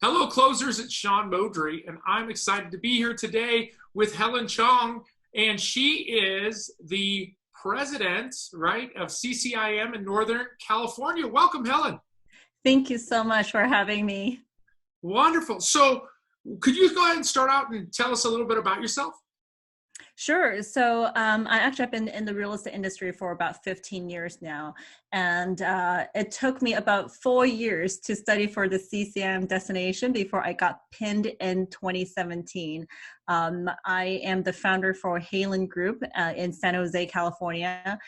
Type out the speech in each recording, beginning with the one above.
Hello, closers. It's Sean Moudry, and I'm excited to be here today with Helen Chong, and she is the president, right, of CCIM in Northern California. Welcome, Helen. Thank you so much for having me. Wonderful. So could you go ahead and start out and tell us a little bit about yourself? Sure. So I actually have been in the real estate industry for about 15 years now. And it took me about 4 years to study for the CCIM Designation before I got pinned in 2017. I am the founder for Helen Group in San Jose, California.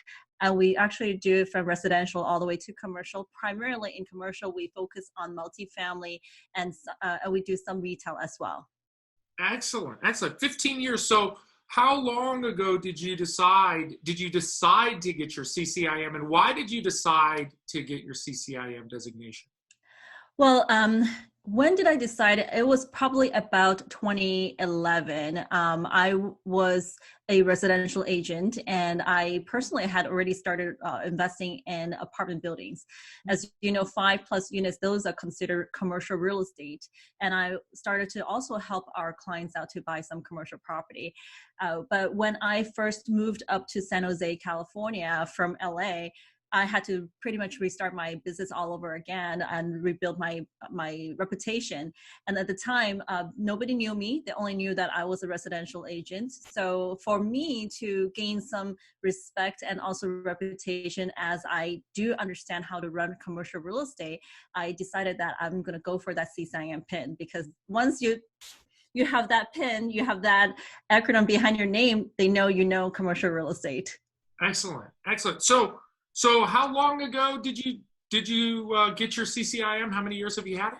And we actually do from residential all the way to commercial. Primarily in commercial, we focus on multifamily and we do some retail as well. Excellent. Excellent. 15 years. So how long ago did you decide to get your CCIM, and why did you decide to get your CCIM designation? Well, when did I decide? It was probably about 2011. I was a residential agent, and I personally had already started investing in apartment buildings. As you know, 5+ units, those are considered commercial real estate. And I started to also help our clients out to buy some commercial property. But when I first moved up to San Jose, California from LA, I had to pretty much restart my business all over again and rebuild my reputation. And at the time, nobody knew me. They only knew that I was a residential agent. So for me to gain some respect and also reputation, as I do understand how to run commercial real estate, I decided that I'm going to go for that CCIM pin, because once you have that pin, you have that acronym behind your name, they know you know commercial real estate. Excellent. Excellent. So how long ago did you get your CCIM? How many years have you had it?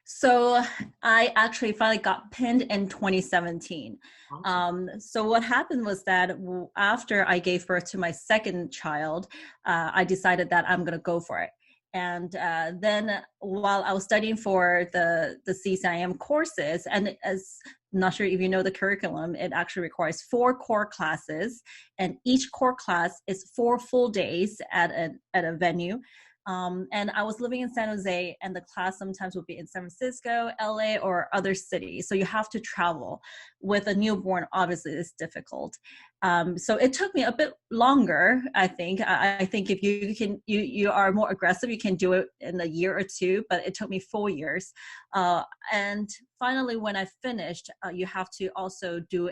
So I actually finally got pinned in 2017. Awesome. So what happened was that after I gave birth to my second child, I decided that I'm going to go for it. And then while I was studying for the CCIM courses, and as I'm not sure if you know the curriculum, it actually requires 4 core classes, and each core class is 4 full days at a venue. And I was living in San Jose, and the class sometimes would be in San Francisco, LA, or other cities. So you have to travel. With a newborn, obviously it's difficult. So it took me a bit longer, I think. I think if you are more aggressive, you can do it in a year or 2, but it took me 4 years. And finally, when I finished, you have to also do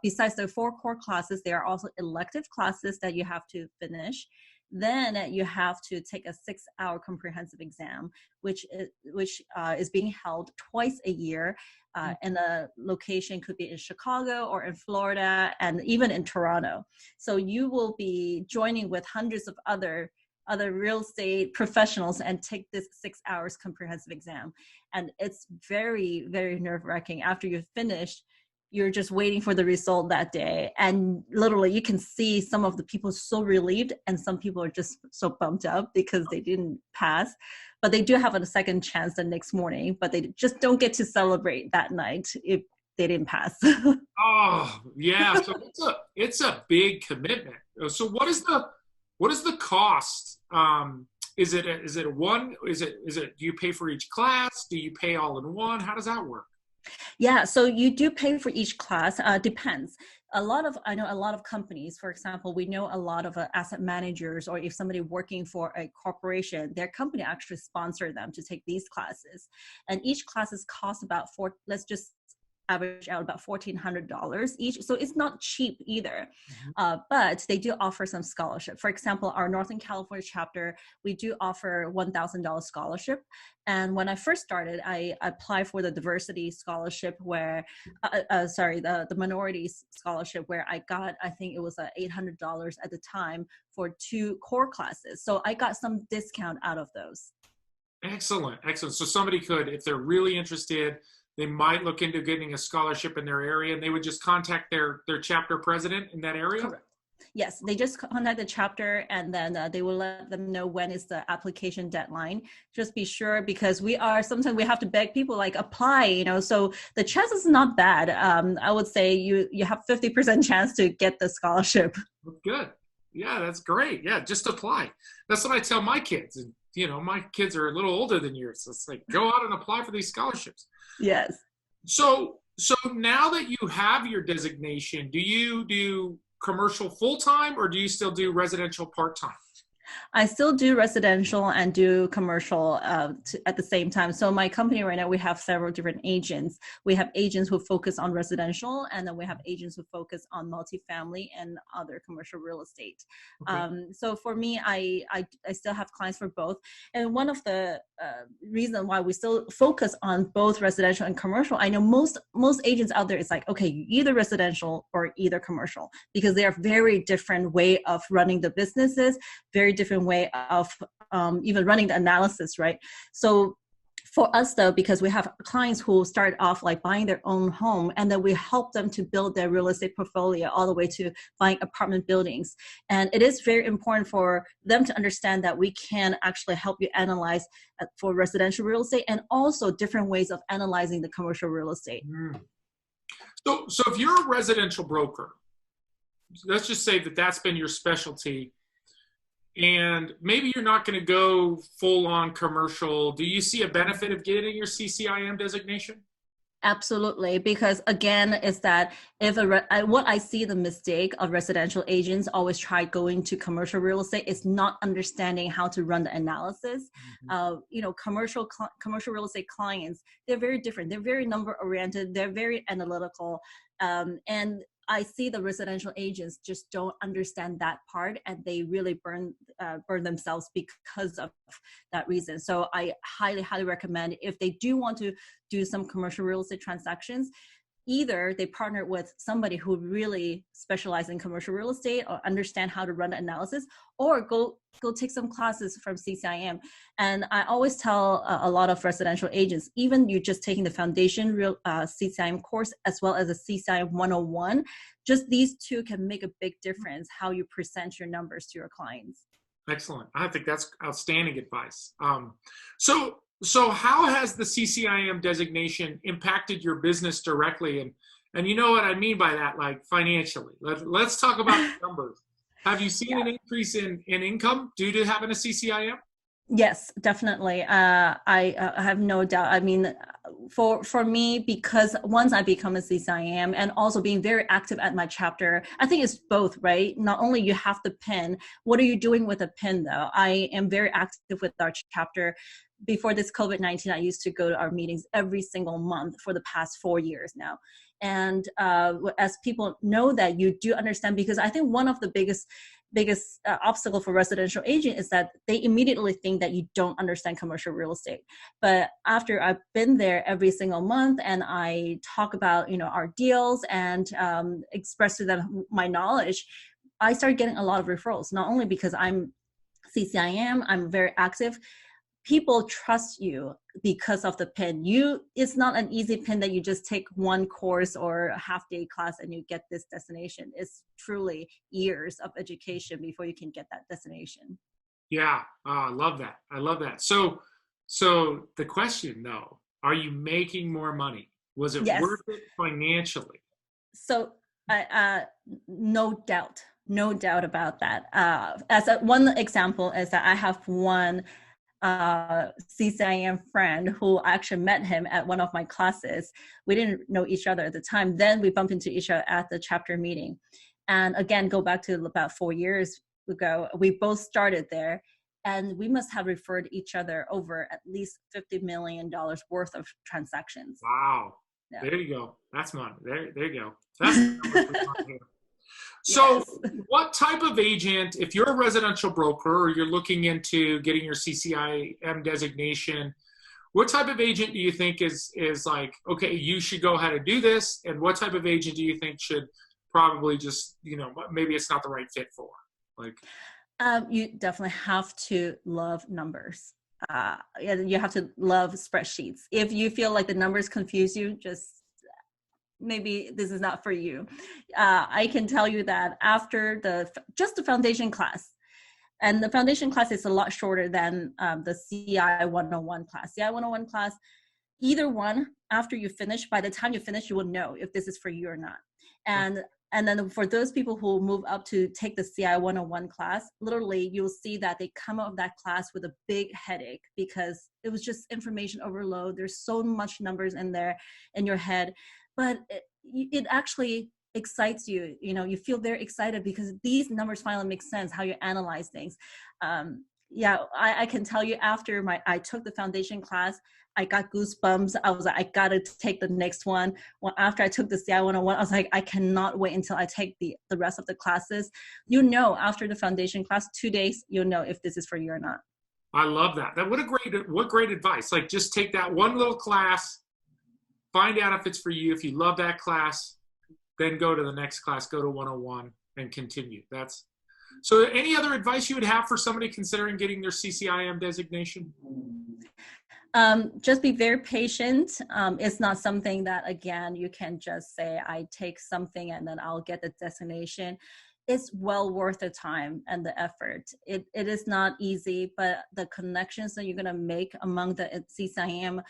besides the 4 core classes, there are also elective classes that you have to finish. Then you have to take a 6-hour comprehensive exam, which is being held twice a year. And the location could be in Chicago or in Florida and even in Toronto. So you will be joining with hundreds of other real estate professionals and take this 6 hours comprehensive exam. And it's very, very nerve-wracking. After you've finished, you're just waiting for the result that day. And literally you can see some of the people so relieved, and some people are just so bumped up because they didn't pass. But they do have a second chance the next morning, but they just don't get to celebrate that night if they didn't pass. Oh, yeah. So it's a big commitment. So what is the cost? Is it do you pay for each class? Do you pay all in one? How does that work? Yeah, so you do pay for each class. Depends. I know a lot of companies, for example, we know a lot of asset managers, or if somebody working for a corporation, their company actually sponsor them to take these classes. And each classes cost about let's just average out about $1,400 each. So it's not cheap either, but they do offer some scholarship. For example, our Northern California chapter, we do offer $1,000 scholarship. And when I first started, I applied for the diversity scholarship the minorities scholarship, where I got, I think it was $800 at the time for 2 core classes. So I got some discount out of those. Excellent. Excellent. So somebody could, if they're really interested, they might look into getting a scholarship in their area, and they would just contact their chapter president in that area? Correct. Yes, they just contact the chapter, and then they will let them know when is the application deadline. Just be sure, because sometimes we have to beg people, like, apply, so the chance is not bad. I would say you have 50% chance to get the scholarship. Good. Yeah, that's great. Yeah, just apply. That's what I tell my kids. And my kids are a little older than yours. So it's like, go out and apply for these scholarships. Yes. So now that you have your designation, do you do commercial full-time or do you still do residential part-time? I still do residential and do commercial at the same time. So my company right now, we have several different agents. We have agents who focus on residential, and then we have agents who focus on multifamily and other commercial real estate. Okay. So for me, I still have clients for both. And one of the reasons why we still focus on both residential and commercial, I know most agents out there is like, okay, either residential or either commercial, because they are very different way of running the businesses, very different way of even running the analysis, right? So for us though, because we have clients who start off like buying their own home, and then we help them to build their real estate portfolio all the way to buying apartment buildings. And it is very important for them to understand that we can actually help you analyze for residential real estate, and also different ways of analyzing the commercial real estate. So if you're a residential broker, let's just say that that's been your specialty, and maybe you're not going to go full on commercial, do you see a benefit of getting your CCIM designation? Absolutely, because again, is that if what I see the mistake of residential agents always try going to commercial real estate is not understanding how to run the analysis. Commercial real estate clients, they're very different. They're very number oriented. They're very analytical, and I see the residential agents just don't understand that part, and they really burn themselves because of that reason. So I highly, highly recommend, if they do want to do some commercial real estate transactions, either they partner with somebody who really specializes in commercial real estate or understand how to run the analysis, or go take some classes from CCIM. And I always tell a lot of residential agents, even you just taking the foundation CCIM course as well as a CCIM 101, just these two can make a big difference how you present your numbers to your clients. Excellent. I think that's outstanding advice. So how has the CCIM designation impacted your business directly? And you know what I mean by that, like financially. Let's talk about the numbers. Have you seen an increase in income due to having a CCIM? Yes, definitely. I have no doubt. I mean, for me, because once I become a CCIM and also being very active at my chapter, I think it's both, right? Not only you have the PIN, what are you doing with a PIN though? I am very active with our chapter. Before this COVID-19, I used to go to our meetings every single month for the past 4 years now. And as people know that you do understand, because I think one of the biggest obstacle for residential agent is that they immediately think that you don't understand commercial real estate. But after I've been there every single month and I talk about, our deals and express to them my knowledge, I started getting a lot of referrals, not only because I'm CCIM, I'm very active. People trust you because of the PIN. It's not an easy PIN that you just take one course or a half-day class and you get this destination. It's truly years of education before you can get that destination. Yeah, I love that. I love that. So the question though, are you making more money? Was it worth it financially? So no doubt about that. As one example is that I have one CCIM friend who I actually met him at one of my classes. We didn't know each other at the time. Then we bumped into each other at the chapter meeting. And again, go back to about 4 years ago, we both started there, and we must have referred each other over at least $50 million worth of transactions. Wow. Yeah. There you go. That's money. There you go. That's the number we're talking about. So what type of agent, if you're a residential broker or you're looking into getting your CCIM designation, what type of agent do you think is like, okay, you should go ahead and do this? And what type of agent do you think should probably just, maybe it's not the right fit for? Like, you definitely have to love numbers. You have to love spreadsheets. If you feel like the numbers confuse you, maybe this is not for you. I can tell you that after the foundation class, and the foundation class is a lot shorter than the CI 101 class. CI 101 class, either one, after you finish, by the time you finish, you will know if this is for you or not. And And then for those people who move up to take the CI 101 class, literally you'll see that they come out of that class with a big headache because it was just information overload. There's so much numbers in there in your head, but it actually excites you. You feel very excited because these numbers finally make sense, how you analyze things. I can tell you after I took the foundation class, I got goosebumps. I was like, I got to take the next one. Well, after I took the CI 101, I was like, I cannot wait until I take the rest of the classes. After the foundation class, 2 days, you'll know if this is for you or not. I love that. What great advice. Like, just take that one little class, find out if it's for you. If you love that class, then go to the next class, go to 101 and continue. So any other advice you would have for somebody considering getting their CCIM designation? Just be very patient. It's not something that, again, you can just say, I take something and then I'll get the designation. It's well worth the time and the effort. It is not easy, but the connections that you're going to make among the CCIM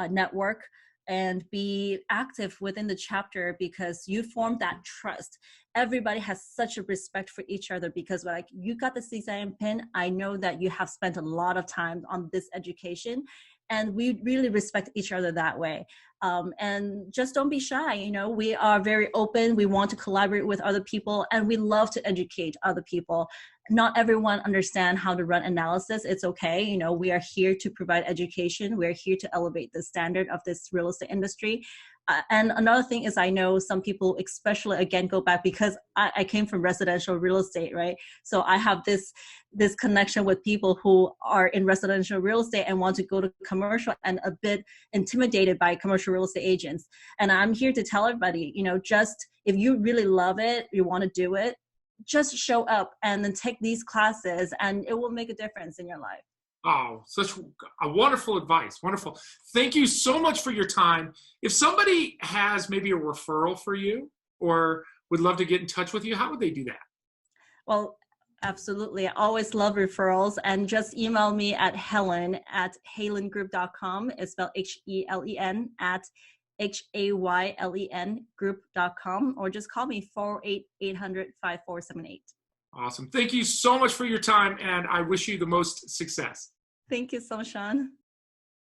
network, and be active within the chapter, because you form that trust. Everybody has such a respect for each other because, like, you got the CCIM pin. I know that you have spent a lot of time on this education, and we really respect each other that way. And just don't be shy. We are very open. We want to collaborate with other people, and we love to educate other people. Not everyone understands how to run analysis. It's okay. We are here to provide education. We're here to elevate the standard of this real estate industry. And another thing is, I know some people, especially, again, go back because I came from residential real estate, right? So I have this connection with people who are in residential real estate and want to go to commercial and a bit intimidated by commercial real estate agents. And I'm here to tell everybody, just if you really love it, you want to do it, just show up and then take these classes, and it will make a difference in your life. Oh, such a wonderful advice. Wonderful. Thank you so much for your time. If somebody has maybe a referral for you or would love to get in touch with you, how would they do that? Well, absolutely. I always love referrals, and just email me at helen@halengroup.com. It's spelled HELEN @HAYLEN group.com, or just call me 408-800-5478. Awesome. Thank you so much for your time, and I wish you the most success. Thank you so much, Sean.